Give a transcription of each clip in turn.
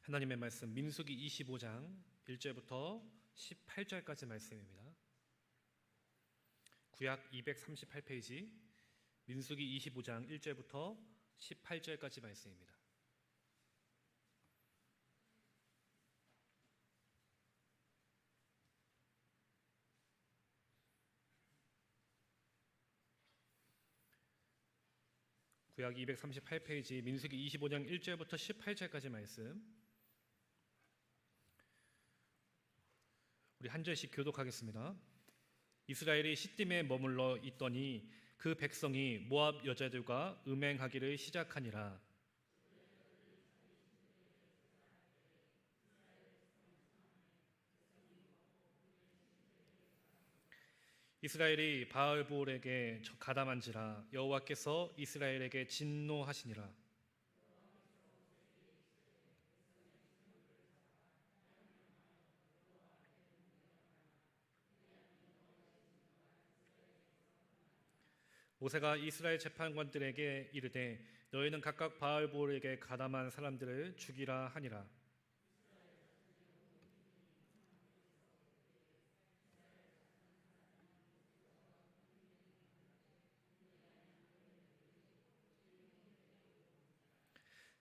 하나님의 말씀 민수기 25장 1절부터 18절까지 말씀입니다. 구약 238페이지 민수기 25장 1절부터 18절까지 말씀입니다. 구약 238페이지 민수기 25장 1절부터 18절까지 말씀, 우리 한 절씩 교독하겠습니다. 이스라엘이 시딤에 머물러 있더니 그 백성이 모압 여자들과 음행하기를 시작하니라. 이스라엘이 바알볼에게 가담한지라 여호와께서 이스라엘에게 진노하시니라. 모세가 이스라엘 재판관들에게 이르되 너희는 각각 바알볼에게 가담한 사람들을 죽이라 하니라.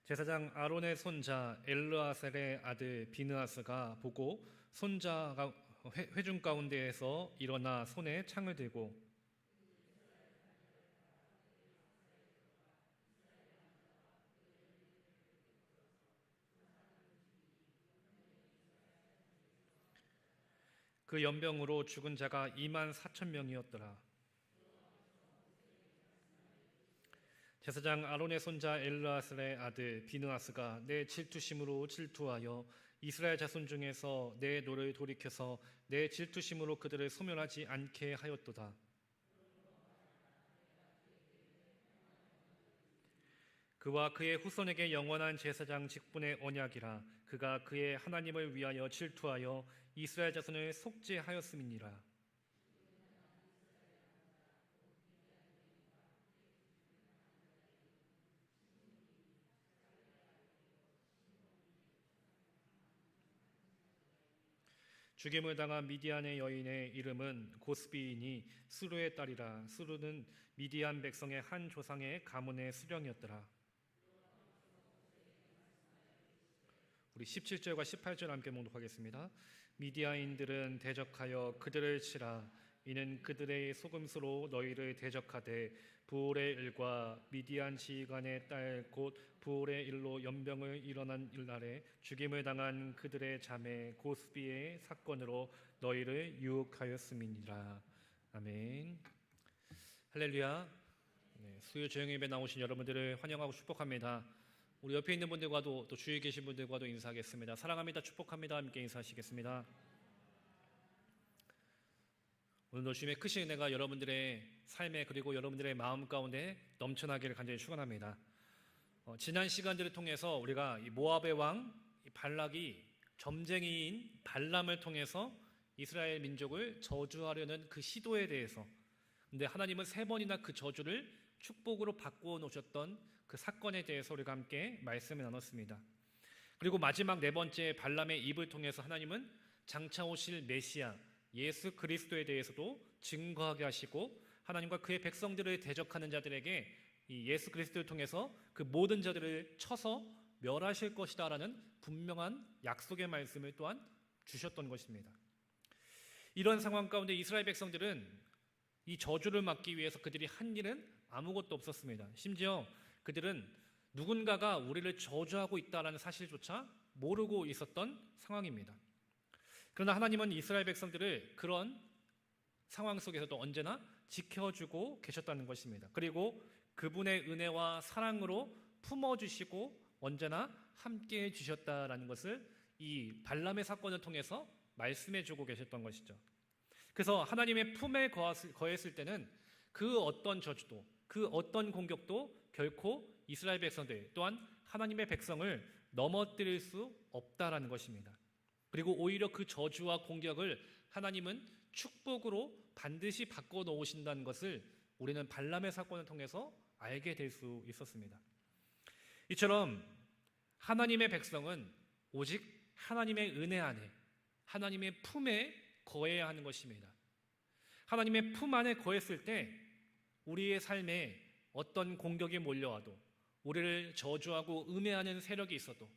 제사장 아론의 손자 엘르아셀의 아들 비느하스가 보고 손자가 회중 가운데에서 일어나 손에 창을 들고 그 연병으로 죽은 자가 24,000명이었더라. 제사장 아론의 손자 엘르아셀의 아들 비느하스가 내 질투심으로 질투하여 이스라엘 자손 중에서 내 노를 돌이켜서 내 질투심으로 그들을 소멸하지 않게 하였도다. 그와 그의 후손에게 영원한 제사장 직분의 언약이라. 그가 그의 하나님을 위하여 질투하여 이스라엘 자손을 속죄하였음이니라. 죽임을 당한 미디안의 여인의 이름은 고스비이니 수르의 딸이라. 수르는 미디안 백성의 한 조상의 가문의 수령이었더라. 우리 17절과 18절 함께 봉독하겠습니다. 미디안인들은 대적하여 그들을 치라. 이는 그들의 소금수로 너희를 대적하되 부올의 일과 미디안 지휘관의 딸 곧 부올의 일로 연병을 일어난 일날에 죽임을 당한 그들의 자매 고스비의 사건으로 너희를 유혹하였음이니라. 아멘. 할렐루야. 수요 조영 예배 나오신 여러분들을 환영하고 축복합니다. 우리 옆에 있는 분들과도 또 주위에 계신 분들과도 인사하겠습니다. 사랑합니다. 축복합니다. 함께 인사하시겠습니다. 오늘도 주님의 크신 은혜가 여러분들의 삶에 그리고 여러분들의 마음 가운데 넘쳐나기를 간절히 축원합니다. 지난 시간들을 통해서 우리가 이 모압의 왕 발락이 점쟁이인 발람을 통해서 이스라엘 민족을 저주하려는 그 시도에 대해서, 근데 하나님은 3번이나 그 저주를 축복으로 바꾸어 놓으셨던 그 사건에 대해서 우리가 함께 말씀을 나눴습니다. 그리고 마지막 4번째 발람의 입을 통해서 하나님은 장차 오실 메시아 예수 그리스도에 대해서도 증거하게 하시고 하나님과 그의 백성들을 대적하는 자들에게 이 예수 그리스도를 통해서 그 모든 자들을 쳐서 멸하실 것이다 라는 분명한 약속의 말씀을 또한 주셨던 것입니다. 이런 상황 가운데 이스라엘 백성들은 이 저주를 막기 위해서 그들이 한 일은 아무것도 없었습니다. 심지어 그들은 누군가가 우리를 저주하고 있다는 사실조차 모르고 있었던 상황입니다. 그러나 하나님은 이스라엘 백성들을 그런 상황 속에서도 언제나 지켜주고 계셨다는 것입니다. 그리고 그분의 은혜와 사랑으로 품어주시고 언제나 함께해 주셨다는 것을 이 발람의 사건을 통해서 말씀해주고 계셨던 것이죠. 그래서 하나님의 품에 거했을 때는 그 어떤 저주도 그 어떤 공격도 결코 이스라엘 백성들 또한 하나님의 백성을 넘어뜨릴 수 없다라는 것입니다. 그리고 오히려 그 저주와 공격을 하나님은 축복으로 반드시 바꿔놓으신다는 것을 우리는 발람의 사건을 통해서 알게 될 수 있었습니다. 이처럼 하나님의 백성은 오직 하나님의 은혜 안에, 하나님의 품에 거해야 하는 것입니다. 하나님의 품 안에 거했을 때 우리의 삶에 어떤 공격이 몰려와도, 우리를 저주하고 음해하는 세력이 있어도,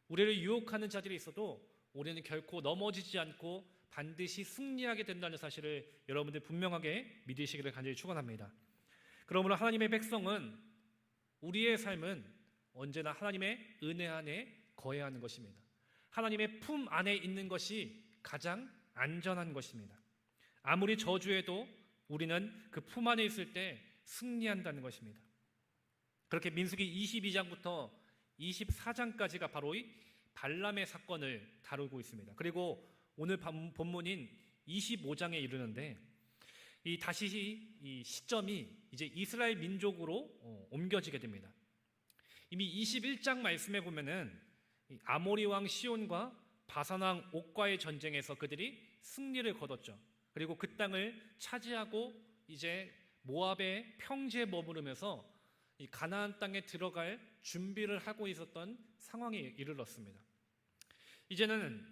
우리를 유혹하는 자들이 있어도 우리는 결코 넘어지지 않고 반드시 승리하게 된다는 사실을 여러분들 분명하게 믿으시기를 간절히 축원합니다. 그러므로 하나님의 백성은, 우리의 삶은 언제나 하나님의 은혜 안에 거해야 하는 것입니다. 하나님의 품 안에 있는 것이 가장 안전한 것입니다. 아무리 저주해도 우리는 그 품 안에 있을 때 승리한다는 것입니다. 그렇게 민수기 22장부터 24장까지가 바로 이 발람의 사건을 다루고 있습니다. 그리고 오늘 본문인 25장에 이르는데, 다시 이 시점이 이제 이스라엘 민족으로 옮겨지게 됩니다. 이미 21장 말씀에 보면은 아모리 왕 시온과 바산 왕 옥과의 전쟁에서 그들이 승리를 거뒀죠. 그리고 그 땅을 차지하고 이제 모압의 평지에 머무르면서 이 가나안 땅에 들어갈 준비를 하고 있었던 상황에 이르렀습니다. 이제는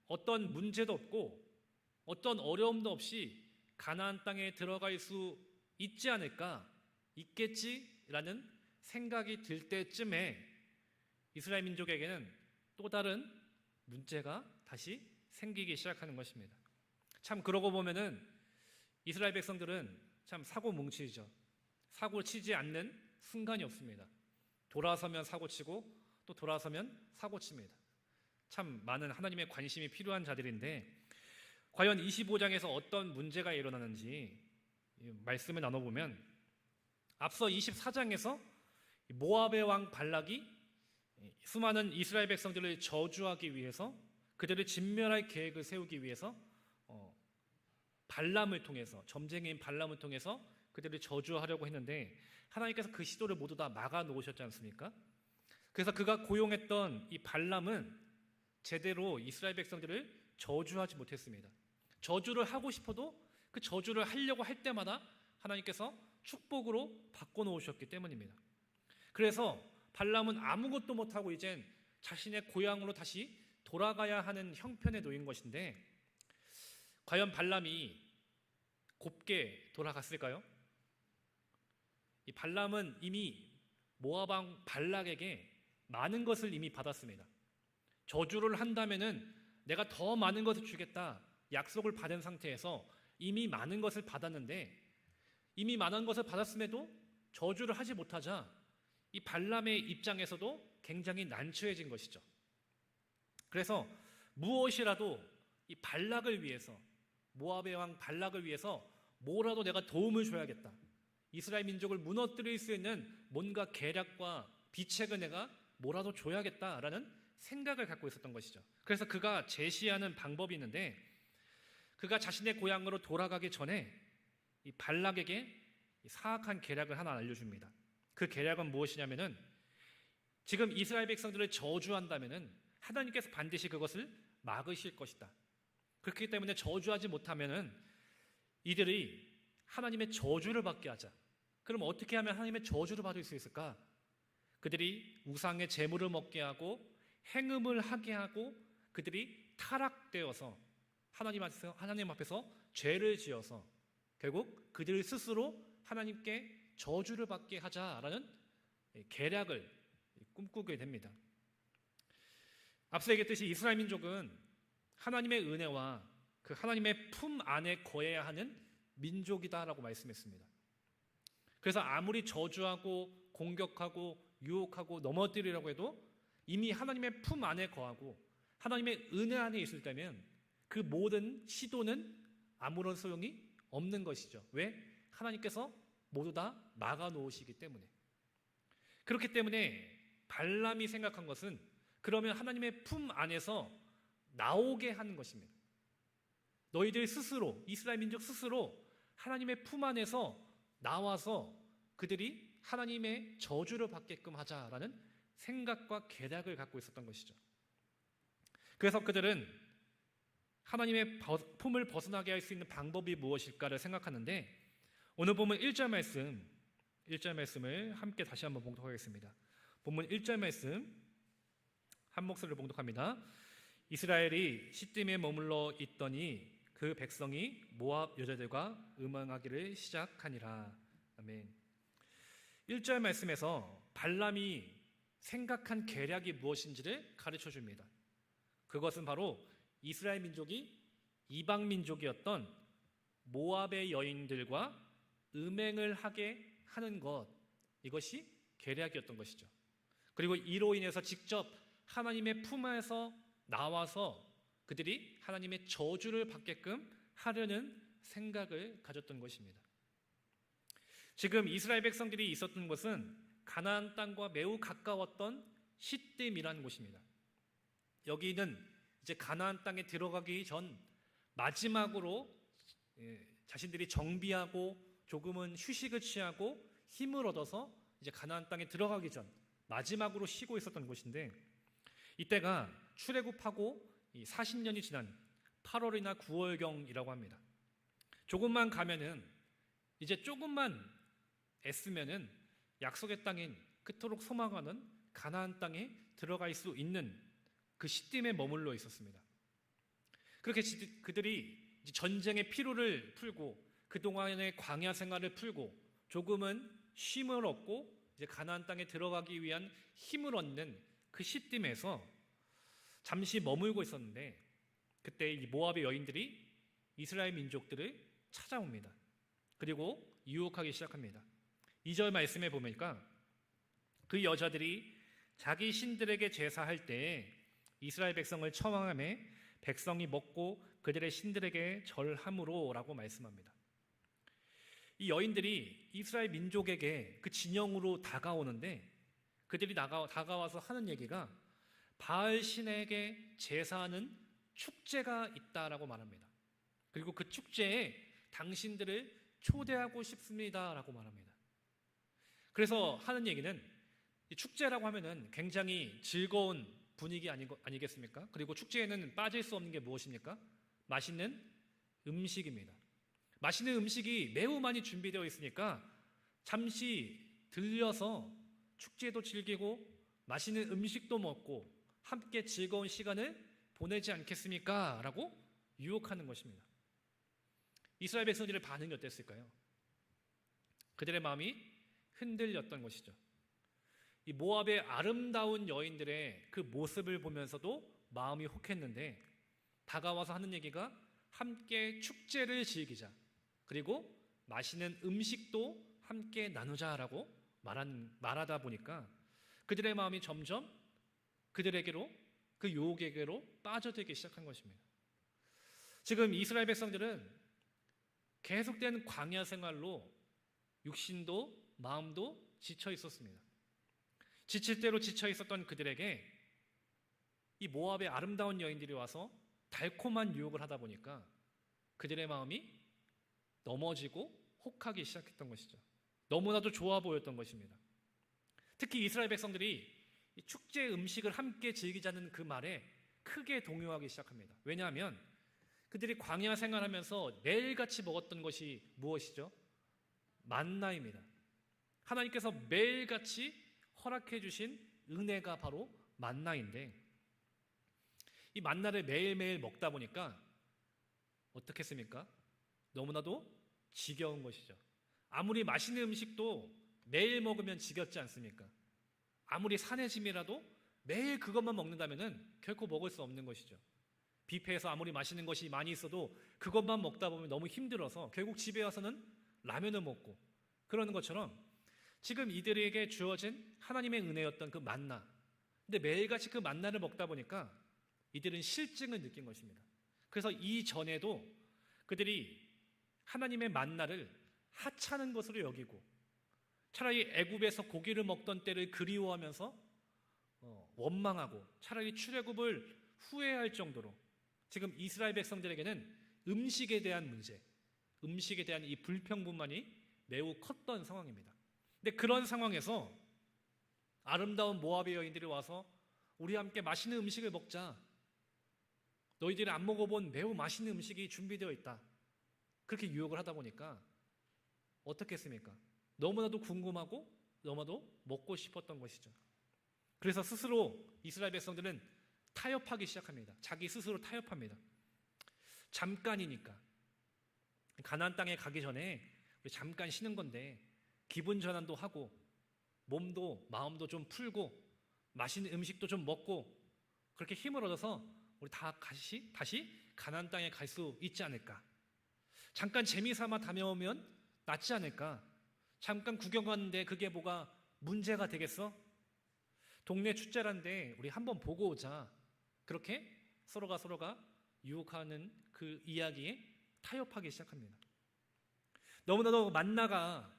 어떤 문제도 없고 어떤 어려움도 없이 가나안 땅에 들어갈 수 있지 않을까, 있겠지라는 생각이 들 때쯤에 이스라엘 민족에게는 또 다른 문제가 다시 생기기 시작하는 것입니다. 참 그러고 보면은 이스라엘 백성들은 참 사고 뭉치죠. 사고 치지 않는 순간이 없습니다. 돌아서면 사고 치고 또 돌아서면 사고 칩니다. 참 많은 하나님의 관심이 필요한 자들인데, 과연 25장에서 어떤 문제가 일어나는지 말씀을 나눠보면, 앞서 24장에서 모압의 왕 발락이 수많은 이스라엘 백성들을 저주하기 위해서, 그들을 진멸할 계획을 세우기 위해서 발람을 통해서, 점쟁이인 발람을 통해서 그들을 저주하려고 했는데, 하나님께서 그 시도를 모두 다 막아 놓으셨지 않습니까? 그래서 그가 고용했던 이 발람은 제대로 이스라엘 백성들을 저주하지 못했습니다. 저주를 하고 싶어도 그 저주를 하려고 할 때마다 하나님께서 축복으로 바꿔놓으셨기 때문입니다. 그래서 발람은 아무것도 못하고 이젠 자신의 고향으로 다시 돌아가야 하는 형편에 놓인 것인데, 과연 발람이 곱게 돌아갔을까요? 이 발람은 이미 모압 왕 발락에게 많은 것을 이미 받았습니다. 저주를 한다면은 내가 더 많은 것을 주겠다 약속을 받은 상태에서 이미 많은 것을 받았는데, 이미 많은 것을 받았음에도 저주를 하지 못하자 이 발람의 입장에서도 굉장히 난처해진 것이죠. 그래서 무엇이라도 이 발락을 위해서, 모압의 왕 발락을 위해서 뭐라도 내가 도움을 줘야겠다, 이스라엘 민족을 무너뜨릴 수 있는 뭔가 계략과 비책을 내가 뭐라도 줘야겠다라는 생각을 갖고 있었던 것이죠. 그래서 그가 제시하는 방법이 있는데, 그가 자신의 고향으로 돌아가기 전에 이 발락에게 사악한 계략을 하나 알려줍니다. 그 계략은 무엇이냐면은, 지금 이스라엘 백성들을 저주한다면은 하나님께서 반드시 그것을 막으실 것이다. 그렇기 때문에 저주하지 못하면은 이들이 하나님의 저주를 받게 하자. 그럼 어떻게 하면 하나님의 저주를 받을 수 있을까? 그들이 우상의 제물을 먹게 하고 행음을 하게 하고, 그들이 타락되어서 하나님 앞에서 죄를 지어서 결국 그들 스스로 하나님께 저주를 받게 하자라는 계략을 꿈꾸게 됩니다. 앞서 얘기했듯이 이스라엘 민족은 하나님의 은혜와 그 하나님의 품 안에 거해야 하는 민족이다라고 말씀했습니다. 그래서 아무리 저주하고 공격하고 유혹하고 넘어뜨리려고 해도 이미 하나님의 품 안에 거하고 하나님의 은혜 안에 있을 때면 그 모든 시도는 아무런 소용이 없는 것이죠. 왜? 하나님께서 모두 다 막아놓으시기 때문에. 그렇기 때문에 발람이 생각한 것은, 그러면 하나님의 품 안에서 나오게 하는 것입니다. 너희들 스스로, 이스라엘 민족 스스로 하나님의 품 안에서 나와서 그들이 하나님의 저주를 받게끔 하자라는 생각과 계략을 갖고 있었던 것이죠. 그래서 그들은 하나님의 품을 벗어나게 할 수 있는 방법이 무엇일까를 생각하는데, 오늘 보면 1절 말씀을 함께 다시 한번 봉독하겠습니다. 본문 1절 말씀 한 목소리로 봉독합니다. 이스라엘이 시딤에 머물러 있더니 그 백성이 모압 여자들과 음행하기를 시작하니라. 아멘. 1절 말씀에서 발람이 생각한 계략이 무엇인지를 가르쳐 줍니다. 그것은 바로 이스라엘 민족이 이방 민족이었던 모압의 여인들과 음행을 하게 하는 것, 이것이 계략이었던 것이죠. 그리고 이로 인해서 직접 하나님의 품 안에서 나와서 그들이 하나님의 저주를 받게끔 하려는 생각을 가졌던 것입니다. 지금 이스라엘 백성들이 있었던 곳은 가나안 땅과 매우 가까웠던 시딤이라는 곳입니다. 여기는 이제 가나안 땅에 들어가기 전 마지막으로 자신들이 정비하고 조금은 휴식을 취하고 힘을 얻어서 이제 가나안 땅에 들어가기 전 마지막으로 쉬고 있었던 곳인데, 이때가 출애굽하고 40년이 지난 8월이나 9월경이라고 합니다. 조금만 가면은, 이제 조금만 애쓰면은 약속의 땅인 그토록 소망하는 가나안 땅에 들어갈 수 있는 그 시딤에 머물러 있었습니다. 그렇게 그들이 전쟁의 피로를 풀고 그동안의 광야 생활을 풀고 조금은 쉼을 얻고 이제 가나안 땅에 들어가기 위한 힘을 얻는 그 시딤에서 잠시 머물고 있었는데, 그때 이 모압의 여인들이 이스라엘 민족들을 찾아옵니다. 그리고 유혹하기 시작합니다. 2절 말씀에 보니까 그 여자들이 자기 신들에게 제사할 때에 이스라엘 백성을 청함해 백성이 먹고 그들의 신들에게 절함으로 라고 말씀합니다. 이 여인들이 이스라엘 민족에게 그 진영으로 다가오는데, 그들이 다가와서 하는 얘기가 바알 신에게 제사하는 축제가 있다라고 말합니다. 그리고 그 축제에 당신들을 초대하고 싶습니다라고 말합니다. 그래서 하는 얘기는, 이 축제라고 하면은 굉장히 즐거운 분위기 아니겠습니까? 그리고 축제에는 빠질 수 없는 게 무엇입니까? 맛있는 음식입니다. 맛있는 음식이 매우 많이 준비되어 있으니까 잠시 들려서 축제도 즐기고 맛있는 음식도 먹고 함께 즐거운 시간을 보내지 않겠습니까? 라고 유혹하는 것입니다. 이스라엘 백성들의 반응이 어땠을까요? 그들의 마음이 흔들렸던 것이죠. 이 모압의 아름다운 여인들의 그 모습을 보면서도 마음이 혹했는데, 다가와서 하는 얘기가 함께 축제를 즐기자, 그리고 맛있는 음식도 함께 나누자라고 말하다 보니까 그들의 마음이 점점 그들에게로, 그 유혹에게로 빠져들기 시작한 것입니다. 지금 이스라엘 백성들은 계속된 광야 생활로 육신도 마음도 지쳐 있었습니다. 지칠 대로 지쳐 있었던 그들에게 이 모압의 아름다운 여인들이 와서 달콤한 유혹을 하다 보니까 그들의 마음이 넘어지고 혹하기 시작했던 것이죠. 너무나도 좋아 보였던 것입니다. 특히 이스라엘 백성들이 이 축제 음식을 함께 즐기자는 그 말에 크게 동요하기 시작합니다. 왜냐하면 그들이 광야 생활하면서 매일같이 먹었던 것이 무엇이죠? 만나입니다. 하나님께서 매일같이 허락해 주신 은혜가 바로 만나인데, 이 만나를 매일매일 먹다 보니까 어떻겠습니까? 너무나도 지겨운 것이죠. 아무리 맛있는 음식도 매일 먹으면 지겹지 않습니까? 아무리 산의 짐이라도 매일 그것만 먹는다면 결코 먹을 수 없는 것이죠. 뷔페에서 아무리 맛있는 것이 많이 있어도 그것만 먹다 보면 너무 힘들어서 결국 집에 와서는 라면을 먹고, 그러는 것처럼 지금 이들에게 주어진 하나님의 은혜였던 그 만나, 근데 매일같이 그 만나를 먹다 보니까 이들은 실증을 느낀 것입니다. 그래서 이전에도 그들이 하나님의 만나를 하찮은 것으로 여기고 차라리 애굽에서 고기를 먹던 때를 그리워하면서 원망하고 차라리 출애굽을 후회할 정도로 지금 이스라엘 백성들에게는 음식에 대한 문제, 음식에 대한 이 불평분만이 매우 컸던 상황입니다. 근데 그런 상황에서 아름다운 모압의 여인들이 와서 우리 함께 맛있는 음식을 먹자, 너희들이 안 먹어본 매우 맛있는 음식이 준비되어 있다, 그렇게 유혹을 하다 보니까 어떻겠습니까? 너무나도 궁금하고 너무나도 먹고 싶었던 것이죠. 그래서 스스로 이스라엘 백성들은 타협하기 시작합니다. 자기 스스로 타협합니다. 잠깐이니까. 가나안 땅에 가기 전에 우리 잠깐 쉬는 건데 기분 전환도 하고 몸도 마음도 좀 풀고 맛있는 음식도 좀 먹고 그렇게 힘을 얻어서 우리 다시 가나안 땅에 갈 수 있지 않을까. 잠깐 재미삼아 다녀오면 낫지 않을까. 잠깐 구경 갔는데 그게 뭐가 문제가 되겠어? 동네 축제란데 우리 한번 보고 오자. 그렇게 서로가 유혹하는 그 이야기에 타협하기 시작합니다. 너무나도 만나가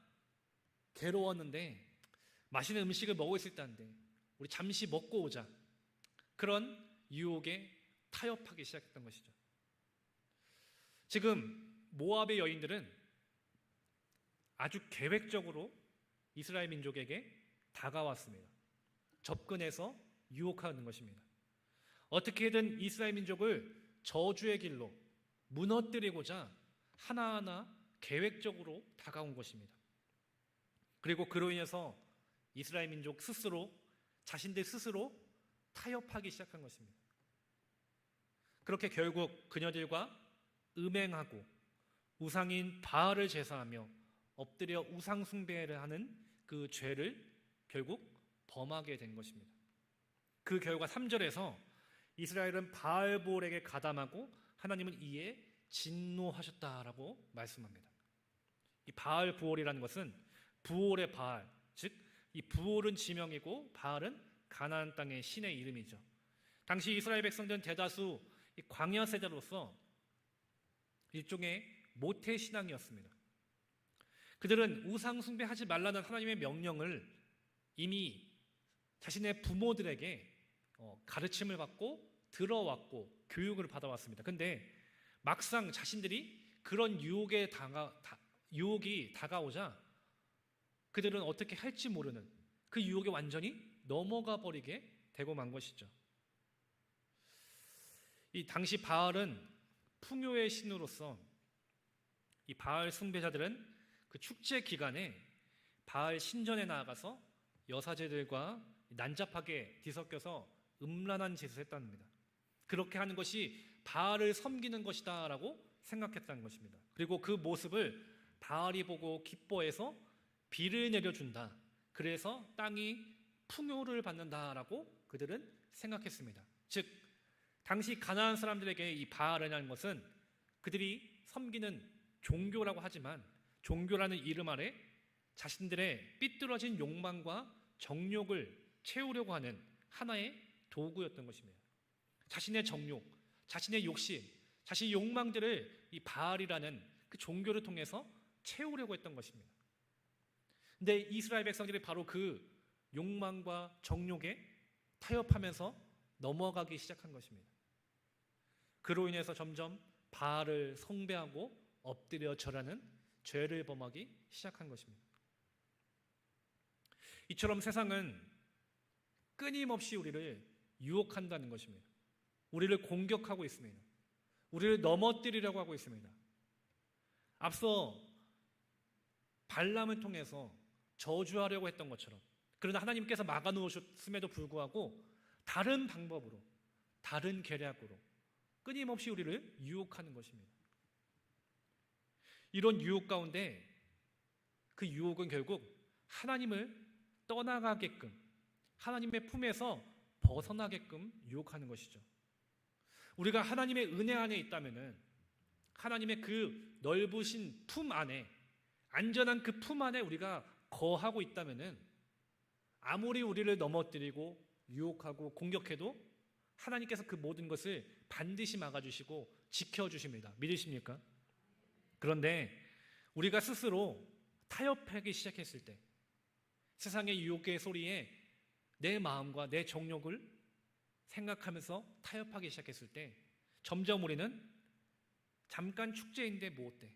괴로웠는데 맛있는 음식을 먹을 수 있다는데 우리 잠시 먹고 오자. 그런 유혹에 타협하기 시작했던 것이죠. 지금 모압의 여인들은 아주 계획적으로 이스라엘 민족에게 다가왔습니다. 접근해서 유혹하는 것입니다. 어떻게든 이스라엘 민족을 저주의 길로 무너뜨리고자 하나하나 계획적으로 다가온 것입니다. 그리고 그로 인해서 이스라엘 민족 스스로 자신들 스스로 타협하기 시작한 것입니다. 그렇게 결국 그녀들과 음행하고 우상인 바알을 제사하며 엎드려 우상 숭배를 하는 그 죄를 결국 범하게 된 것입니다. 그 결과 3절에서 이스라엘은 바알볼에게 가담하고 하나님은 이에 진노하셨다라고 말씀합니다. 이 바알부올이라는 것은 부올의 바알, 즉 이 부올은 지명이고 바알은 가나안 땅의 신의 이름이죠. 당시 이스라엘 백성들은 대다수 광야 세대로서 일종의 모태 신앙이었습니다. 그들은 우상 숭배하지 말라는 하나님의 명령을 이미 자신의 부모들에게 가르침을 받고 들어왔고 교육을 받아왔습니다. 근데 막상 자신들이 그런 유혹이 다가오자 그들은 어떻게 할지 모르는 그 유혹에 완전히 넘어가 버리게 되고 만 것이죠. 이 당시 바알은 풍요의 신으로서 이 바알 숭배자들은 그 축제 기간에 바알 신전에 나아가서 여사제들과 난잡하게 뒤섞여서 음란한 짓을 했답니다. 그렇게 하는 것이 바알을 섬기는 것이다 라고 생각했다는 것입니다. 그리고 그 모습을 바알이 보고 기뻐해서 비를 내려준다. 그래서 땅이 풍요를 받는다라고 그들은 생각했습니다. 즉 당시 가나안 사람들에게 이 바알이라는 것은 그들이 섬기는 종교라고 하지만 종교라는 이름 아래 자신들의 삐뚤어진 욕망과 정욕을 채우려고 하는 하나의 도구였던 것입니다. 자신의 정욕, 자신의 욕심, 자신의 욕망들을 이 바알이라는 그 종교를 통해서 채우려고 했던 것입니다. 근데 이스라엘 백성들이 바로 그 욕망과 정욕에 타협하면서 넘어가기 시작한 것입니다. 그로 인해서 점점 바알을 숭배하고 엎드려 절하는 죄를 범하기 시작한 것입니다. 이처럼 세상은 끊임없이 우리를 유혹한다는 것입니다. 우리를 공격하고 있습니다. 우리를 넘어뜨리려고 하고 있습니다. 앞서 발람을 통해서 저주하려고 했던 것처럼, 그러나 하나님께서 막아놓으셨음에도 불구하고 다른 방법으로, 다른 계략으로 끊임없이 우리를 유혹하는 것입니다. 이런 유혹 가운데 그 유혹은 결국 하나님을 떠나가게끔, 하나님의 품에서 벗어나게끔 유혹하는 것이죠. 우리가 하나님의 은혜 안에 있다면은, 하나님의 그 넓으신 품 안에, 안전한 그 품 안에 우리가 거하고 있다면은 아무리 우리를 넘어뜨리고 유혹하고 공격해도 하나님께서 그 모든 것을 반드시 막아주시고 지켜주십니다. 믿으십니까? 그런데 우리가 스스로 타협하기 시작했을 때, 세상의 유혹의 소리에 내 마음과 내 정욕을 생각하면서 타협하기 시작했을 때 점점 우리는 잠깐 축제인데 뭐 어때?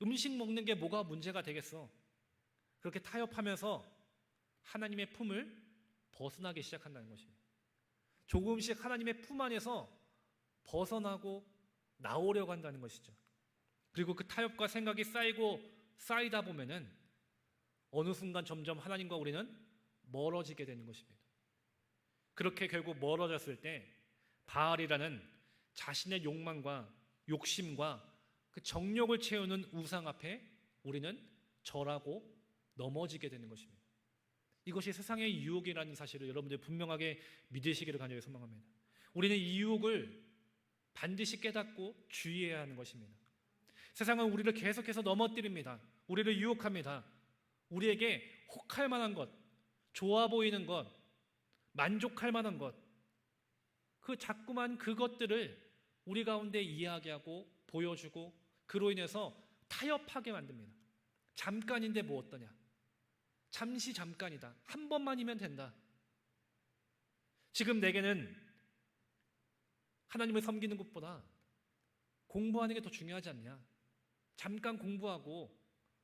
음식 먹는 게 뭐가 문제가 되겠어? 그렇게 타협하면서 하나님의 품을 벗어나기 시작한다는 것입니다. 조금씩 하나님의 품 안에서 벗어나고 나오려고 한다는 것이죠. 그리고 그 타협과 생각이 쌓이다 보면은 어느 순간 점점 하나님과 우리는 멀어지게 되는 것입니다. 그렇게 결국 멀어졌을 때 바알이라는 자신의 욕망과 욕심과 그 정욕을 채우는 우상 앞에 우리는 절하고 넘어지게 되는 것입니다. 이것이 세상의 유혹이라는 사실을 여러분들 분명하게 믿으시기를 간절히 소망합니다. 우리는 이 유혹을 반드시 깨닫고 주의해야 하는 것입니다. 세상은 우리를 계속해서 넘어뜨립니다. 우리를 유혹합니다. 우리에게 혹할 만한 것, 좋아 보이는 것, 만족할 만한 것, 그 자꾸만 그것들을 우리 가운데 이야기하고 보여주고 그로 인해서 타협하게 만듭니다. 잠깐인데 뭐 어떠냐? 잠시 잠깐이다. 한 번만이면 된다. 지금 내게는 하나님을 섬기는 것보다 공부하는 게 더 중요하지 않냐? 잠깐 공부하고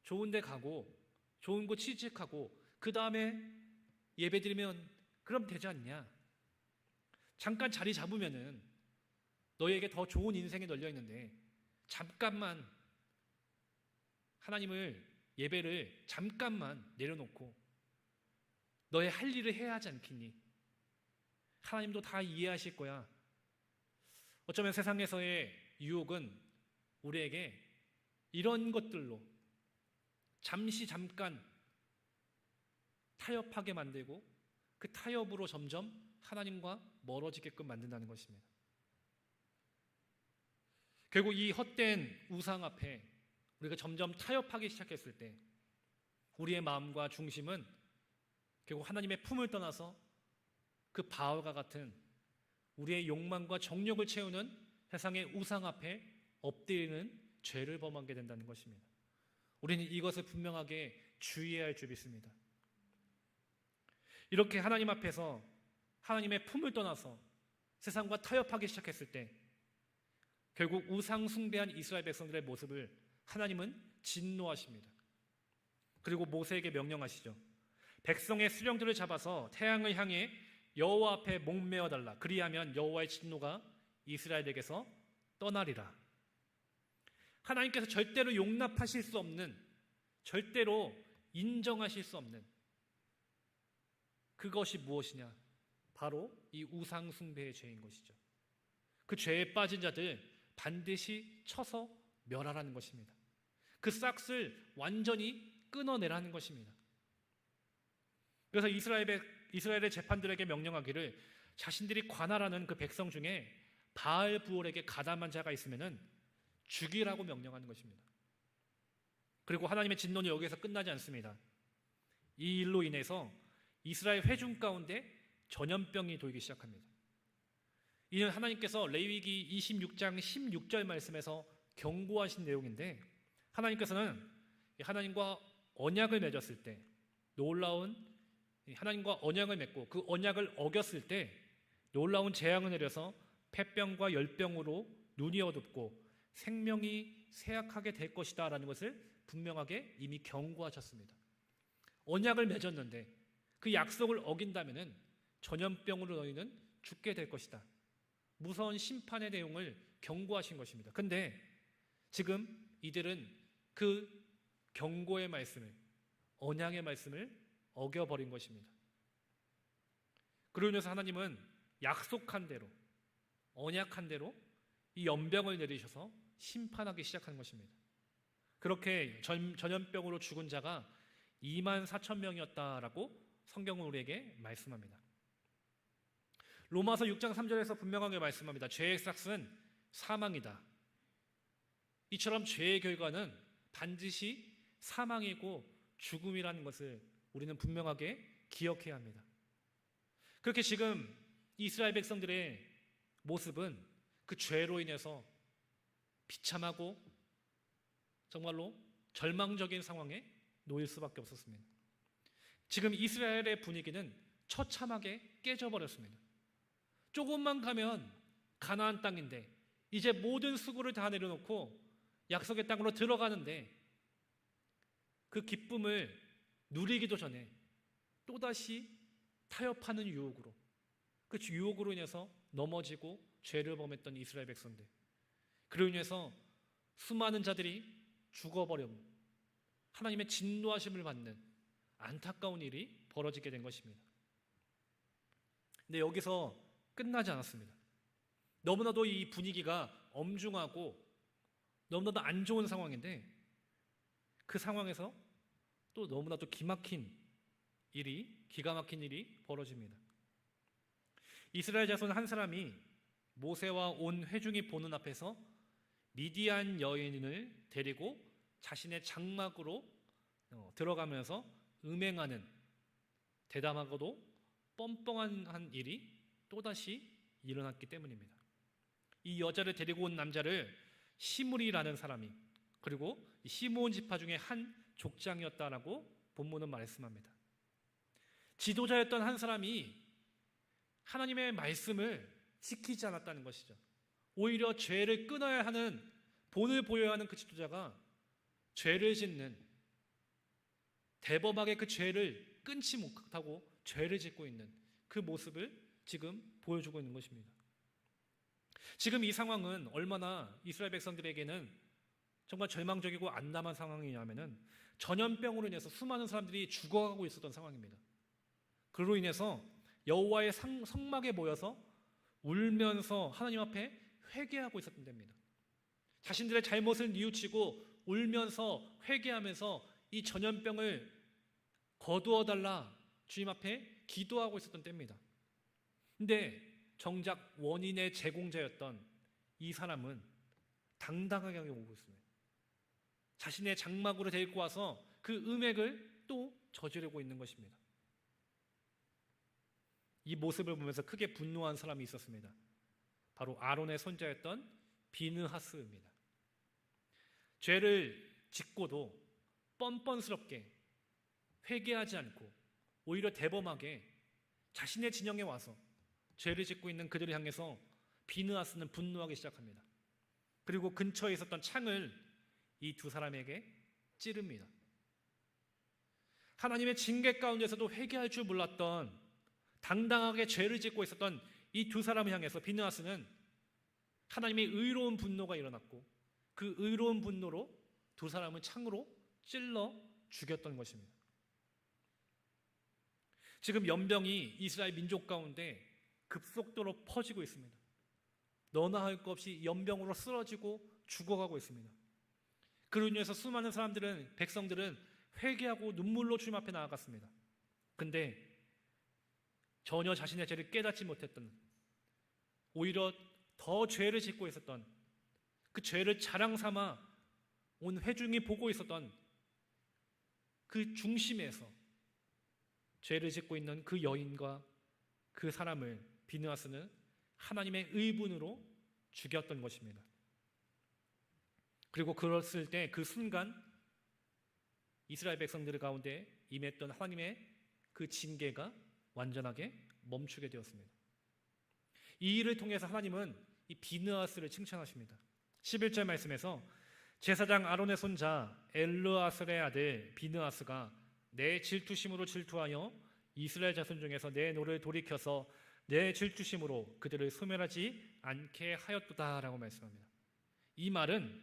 좋은 데 가고 좋은 곳 취직하고 그 다음에 예배 드리면 그럼 되지 않냐? 잠깐 자리 잡으면은 너에게 더 좋은 인생이 널려 있는데 잠깐만 하나님을 예배를 잠깐만 내려놓고 너의 할 일을 해야 하지 않겠니? 하나님도 다 이해하실 거야. 어쩌면 세상에서의 유혹은 우리에게 이런 것들로 잠시 잠깐 타협하게 만들고 그 타협으로 점점 하나님과 멀어지게끔 만든다는 것입니다. 결국 이 헛된 우상 앞에 우리가 점점 타협하기 시작했을 때 우리의 마음과 중심은 결국 하나님의 품을 떠나서 그 바알과 같은 우리의 욕망과 정욕을 채우는 세상의 우상 앞에 엎드리는 죄를 범하게 된다는 것입니다. 우리는 이것을 분명하게 주의해야 할 줄 믿습니다. 이렇게 하나님 앞에서 하나님의 품을 떠나서 세상과 타협하기 시작했을 때 결국 우상 숭배한 이스라엘 백성들의 모습을 하나님은 진노하십니다. 그리고 모세에게 명령하시죠. 백성의 수령들을 잡아서 태양을 향해 여호와 앞에 목매어 달라. 그리하면 여호와의 진노가 이스라엘에게서 떠나리라. 하나님께서 절대로 용납하실 수 없는, 절대로 인정하실 수 없는 그것이 무엇이냐? 바로 이 우상 숭배의 죄인 것이죠. 그 죄에 빠진 자들 반드시 쳐서 멸하라는 것입니다. 그 싹을 완전히 끊어내라는 것입니다. 그래서 이스라엘의 재판들에게 명령하기를 자신들이 관할하는 그 백성 중에 바알 부올에게 가담한 자가 있으면은 죽이라고 명령하는 것입니다. 그리고 하나님의 진노는 여기에서 끝나지 않습니다. 이 일로 인해서 이스라엘 회중 가운데 전염병이 돌기 시작합니다. 이는 하나님께서 레위기 26장 16절 말씀에서 경고하신 내용인데 하나님께서는 하나님과 언약을 맺었을 때 놀라운 하나님과 언약을 맺고 그 언약을 어겼을 때 놀라운 재앙을 내려서 폐병과 열병으로 눈이 어둡고 생명이 쇠약하게 될 것이다 라는 것을 분명하게 이미 경고하셨습니다. 언약을 맺었는데 그 약속을 어긴다면 전염병으로 너희는 죽게 될 것이다. 무서운 심판의 내용을 경고하신 것입니다. 그런데 지금 이들은 그 경고의 말씀을, 언약의 말씀을 어겨버린 것입니다. 그로 인해서 하나님은 약속한 대로, 언약한 대로 이 연병을 내리셔서 심판하기 시작한 것입니다. 그렇게 전염병으로 죽은 자가 24,000명이었다라고 성경은 우리에게 말씀합니다. 로마서 6장 3절에서 분명하게 말씀합니다. 죄의 싹은 사망이다. 이처럼 죄의 결과는 반드시 사망이고 죽음이라는 것을 우리는 분명하게 기억해야 합니다. 그렇게 지금 이스라엘 백성들의 모습은 그 죄로 인해서 비참하고 정말로 절망적인 상황에 놓일 수밖에 없었습니다. 지금 이스라엘의 분위기는 처참하게 깨져버렸습니다. 조금만 가면 가나안 땅인데 이제 모든 수고를 다 내려놓고 약속의 땅으로 들어가는데 그 기쁨을 누리기도 전에 또다시 타협하는 유혹으로, 그 유혹으로 인해서 넘어지고 죄를 범했던 이스라엘 백성들, 그로 인해서 수많은 자들이 죽어버리고 하나님의 진노하심을 받는 안타까운 일이 벌어지게 된 것입니다. 근데 여기서 끝나지 않았습니다. 너무나도 이 분위기가 엄중하고 너무나도 안 좋은 상황인데 그 상황에서 또 너무나도 기가 막힌 일이 벌어집니다. 이스라엘 자손 한 사람이 모세와 온 회중이 보는 앞에서 미디안 여인을 데리고 자신의 장막으로 들어가면서 음행하는 대담하고도 뻔뻔한 일이 또다시 일어났기 때문입니다. 이 여자를 데리고 온 남자를 시므리라는 사람이, 그리고 시므온 지파 중에 한 족장이었다라고 본문은 말씀합니다. 지도자였던 한 사람이 하나님의 말씀을 지키지 않았다는 것이죠. 오히려 죄를 끊어야 하는, 본을 보여야 하는 그 지도자가 죄를 짓는, 대범하게 그 죄를 끊지 못하고 죄를 짓고 있는 그 모습을 지금 보여주고 있는 것입니다. 지금 이 상황은 얼마나 이스라엘 백성들에게는 정말 절망적이고 안담한 상황이냐면은 전염병으로 인해서 수많은 사람들이 죽어가고 있었던 상황입니다. 그로 인해서 여호와의 성막에 모여서 울면서 하나님 앞에 회개하고 있었던 때입니다. 자신들의 잘못을 뉘우치고 울면서 회개하면서 이 전염병을 거두어달라 주님 앞에 기도하고 있었던 때입니다. 근데 정작 원인의 제공자였던 이 사람은 당당하게 오고 있습니다. 자신의 장막으로 데리고 와서 그 음행을 또 저지르고 있는 것입니다. 이 모습을 보면서 크게 분노한 사람이 있었습니다. 바로 아론의 손자였던 비느하스입니다. 죄를 짓고도 뻔뻔스럽게 회개하지 않고 오히려 대범하게 자신의 진영에 와서 죄를 짓고 있는 그들을 향해서 비느하스는 분노하기 시작합니다. 그리고 근처에 있었던 창을 이 두 사람에게 찌릅니다. 하나님의 징계 가운데서도 회개할 줄 몰랐던, 당당하게 죄를 짓고 있었던 이 두 사람을 향해서 비느하스는 하나님의 의로운 분노가 일어났고 그 의로운 분노로 두 사람을 창으로 찔러 죽였던 것입니다. 지금 연병이 이스라엘 민족 가운데 급속도로 퍼지고 있습니다. 너나 할 것 없이 연병으로 쓰러지고 죽어가고 있습니다. 그로 인해서 수많은 사람들은, 백성들은 회개하고 눈물로 주님 앞에 나아갔습니다. 근데 전혀 자신의 죄를 깨닫지 못했던, 오히려 더 죄를 짓고 있었던, 그 죄를 자랑 삼아 온 회중이 보고 있었던 그 중심에서 죄를 짓고 있는 그 여인과 그 사람을 비느하스는 하나님의 의분으로 죽였던 것입니다. 그리고 그랬을 때 그 순간 이스라엘 백성들 가운데 임했던 하나님의 그 징계가 완전하게 멈추게 되었습니다. 이 일을 통해서 하나님은 이 비느하스를 칭찬하십니다. 11절 말씀에서 제사장 아론의 손자 엘르아슬의 아들 비느하스가 내 질투심으로 질투하여 이스라엘 자손 중에서 내 노를 돌이켜서 내 질투심으로 그들을 소멸하지 않게 하였도다라고 말씀합니다. 이 말은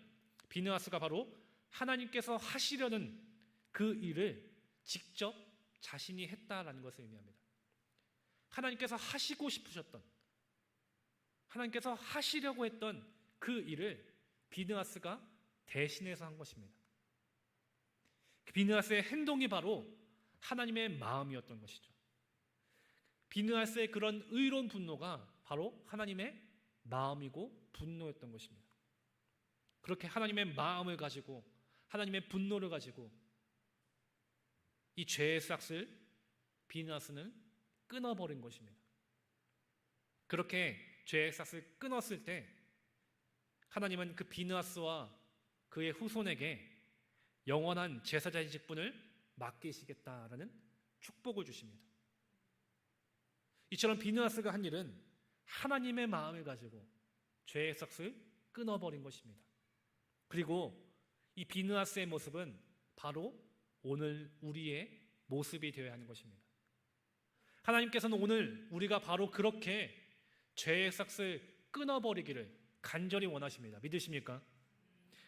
비느하스가 바로 하나님께서 하시려는 그 일을 직접 자신이 했다라는 것을 의미합니다. 하나님께서 하시고 싶으셨던, 하나님께서 하시려고 했던 그 일을 비느하스가 대신해서 한 것입니다. 비느하스의 행동이 바로 하나님의 마음이었던 것이죠. 비느하스의 그런 의로운 분노가 바로 하나님의 마음이고 분노였던 것입니다. 그렇게 하나님의 마음을 가지고, 하나님의 분노를 가지고 이 죄의 싹을 비느하스는 끊어버린 것입니다. 그렇게 죄의 싹을 끊었을 때 하나님은 그 비느하스와 그의 후손에게 영원한 제사장의 직분을 맡기시겠다라는 축복을 주십니다. 이처럼 비느하스가 한 일은 하나님의 마음을 가지고 죄의 싹을 끊어버린 것입니다. 그리고 이 비느하스의 모습은 바로 오늘 우리의 모습이 되어야 하는 것입니다. 하나님께서는 오늘 우리가 바로 그렇게 죄의 싹을 끊어버리기를 간절히 원하십니다. 믿으십니까?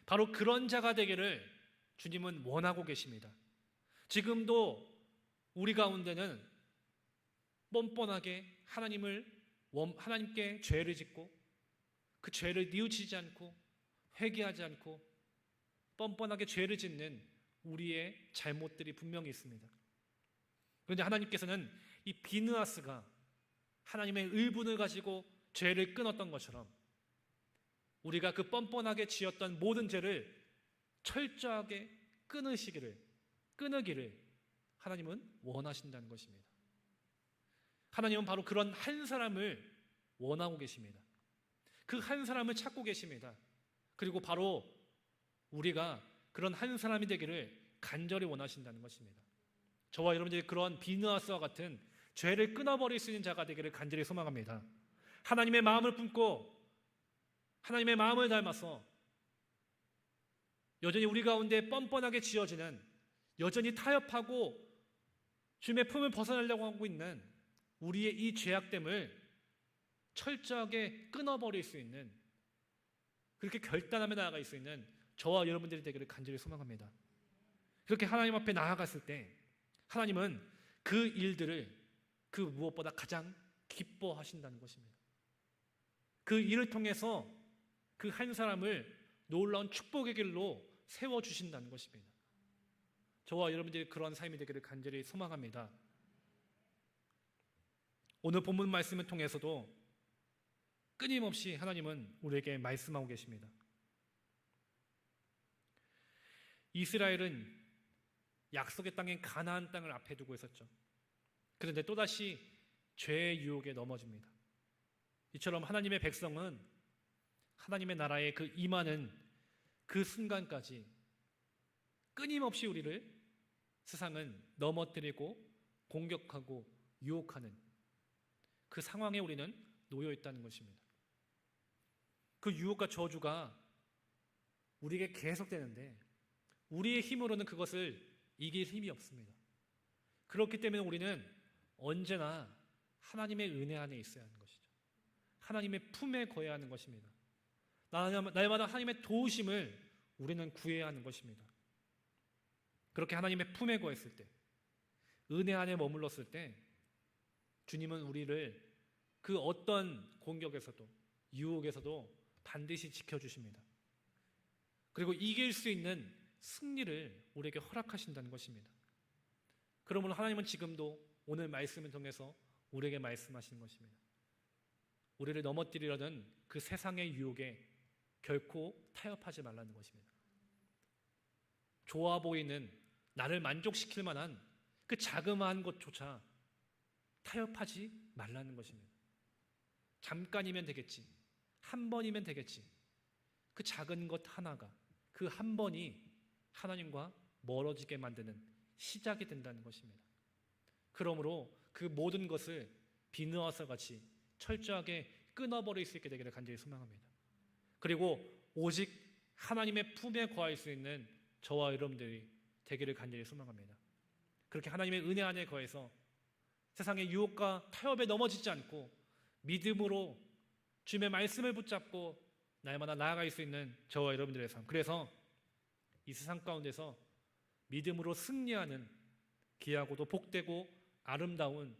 바로 그런 자가 되기를 주님은 원하고 계십니다. 지금도 우리 가운데는 뻔뻔하게 하나님께 죄를 짓고 그 죄를 뉘우치지 않고 회개하지 않고 뻔뻔하게 죄를 짓는 우리의 잘못들이 분명히 있습니다. 그런데 하나님께서는 이 비느하스가 하나님의 의분을 가지고 죄를 끊었던 것처럼 우리가 그 뻔뻔하게 지었던 모든 죄를 철저하게 끊으기를 하나님은 원하신다는 것입니다. 하나님은 바로 그런 한 사람을 원하고 계십니다. 그 한 사람을 찾고 계십니다. 그리고 바로 우리가 그런 한 사람이 되기를 간절히 원하신다는 것입니다. 저와 여러분들이 그런 비느하스와 같은 죄를 끊어버릴 수 있는 자가 되기를 간절히 소망합니다. 하나님의 마음을 품고 하나님의 마음을 닮아서 여전히 우리 가운데 뻔뻔하게 지어지는, 여전히 타협하고 주님의 품을 벗어나려고 하고 있는 우리의 이 죄악됨을 철저하게 끊어버릴 수 있는, 그렇게 결단하며 나아갈 수 있는 저와 여러분들이 되기를 간절히 소망합니다. 그렇게 하나님 앞에 나아갔을 때 하나님은 그 일들을 그 무엇보다 가장 기뻐하신다는 것입니다. 그 일을 통해서 그 한 사람을 놀라운 축복의 길로 세워주신다는 것입니다. 저와 여러분들이 그런 삶이 되기를 간절히 소망합니다. 오늘 본문 말씀을 통해서도 끊임없이 하나님은 우리에게 말씀하고 계십니다. 이스라엘은 약속의 땅인 가나안 땅을 앞에 두고 있었죠. 그런데 또다시 죄의 유혹에 넘어집니다. 이처럼 하나님의 백성은 하나님의 나라에 그 임하는 그 순간까지 끊임없이 우리를 세상은 넘어뜨리고 공격하고 유혹하는 그 상황에 우리는 놓여 있다는 것입니다. 그 유혹과 저주가 우리에게 계속되는데 우리의 힘으로는 그것을 이길 힘이 없습니다. 그렇기 때문에 우리는 언제나 하나님의 은혜 안에 있어야 하는 것이죠. 하나님의 품에 거해야 하는 것입니다. 날마다 하나님의 도우심을 우리는 구해야 하는 것입니다. 그렇게 하나님의 품에 거했을 때, 은혜 안에 머물렀을 때 주님은 우리를 그 어떤 공격에서도 유혹에서도 반드시 지켜주십니다. 그리고 이길 수 있는 승리를 우리에게 허락하신다는 것입니다. 그러므로 하나님은 지금도 오늘 말씀을 통해서 우리에게 말씀하시는 것입니다. 우리를 넘어뜨리려는 그 세상의 유혹에 결코 타협하지 말라는 것입니다. 좋아 보이는, 나를 만족시킬 만한 그 자그마한 것조차 타협하지 말라는 것입니다. 잠깐이면 되겠지, 한 번이면 되겠지, 그 작은 것 하나가, 그 한 번이 하나님과 멀어지게 만드는 시작이 된다는 것입니다. 그러므로 그 모든 것을 비느하스 같이 철저하게 끊어버릴 수 있게 되기를 간절히 소망합니다. 그리고 오직 하나님의 품에 거할 수 있는 저와 여러분들이 되기를 간절히 소망합니다. 그렇게 하나님의 은혜 안에 거해서 세상의 유혹과 타협에 넘어지지 않고 믿음으로 주님의 말씀을 붙잡고 날마다 나아갈 수 있는 저와 여러분들의 삶, 그래서 이 세상 가운데서 믿음으로 승리하는 귀하고도 복되고 아름다운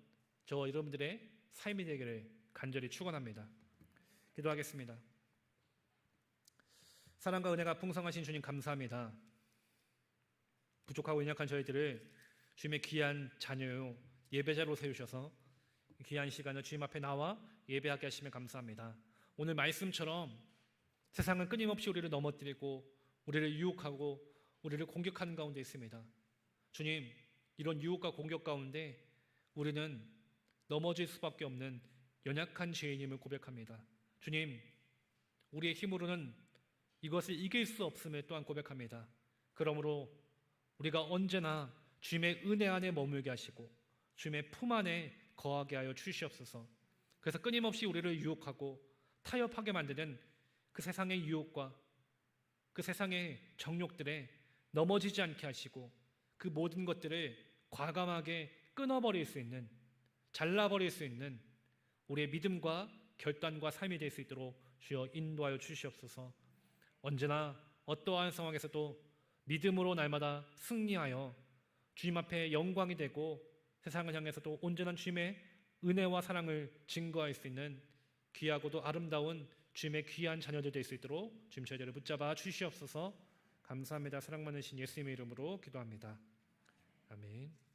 저와 여러분들의 삶이 되기를 간절히 축원합니다. 기도하겠습니다. 사랑과 은혜가 풍성하신 주님 감사합니다. 부족하고 연약한 저희들을 주님의 귀한 자녀요 예배자로 세우셔서 귀한 시간을 주님 앞에 나와 예배하게 하시며 감사합니다. 오늘 말씀처럼 세상은 끊임없이 우리를 넘어뜨리고 우리를 유혹하고 우리를 공격하는 가운데 있습니다. 주님, 이런 유혹과 공격 가운데 우리는 넘어질 수밖에 없는 연약한 죄인임을 고백합니다. 주님, 우리의 힘으로는 이것을 이길 수 없음을 또한 고백합니다. 그러므로 우리가 언제나 주님의 은혜 안에 머물게 하시고 주님의 품 안에 거하게 하여 주시옵소서. 그래서 끊임없이 우리를 유혹하고 타협하게 만드는 그 세상의 유혹과 그 세상의 정욕들에 넘어지지 않게 하시고 그 모든 것들을 과감하게 끊어버릴 수 있는, 잘라버릴 수 있는 우리의 믿음과 결단과 삶이 될 수 있도록 주여 인도하여 주시옵소서. 언제나 어떠한 상황에서도 믿음으로 날마다 승리하여 주님 앞에 영광이 되고 세상을 향해서도 온전한 주님의 은혜와 사랑을 증거할 수 있는 귀하고도 아름다운 주님의 귀한 자녀들 될 수 있도록 주님 저희들을 붙잡아 주시옵소서. 감사합니다. 사랑 많으신 예수님의 이름으로 기도합니다. 아멘.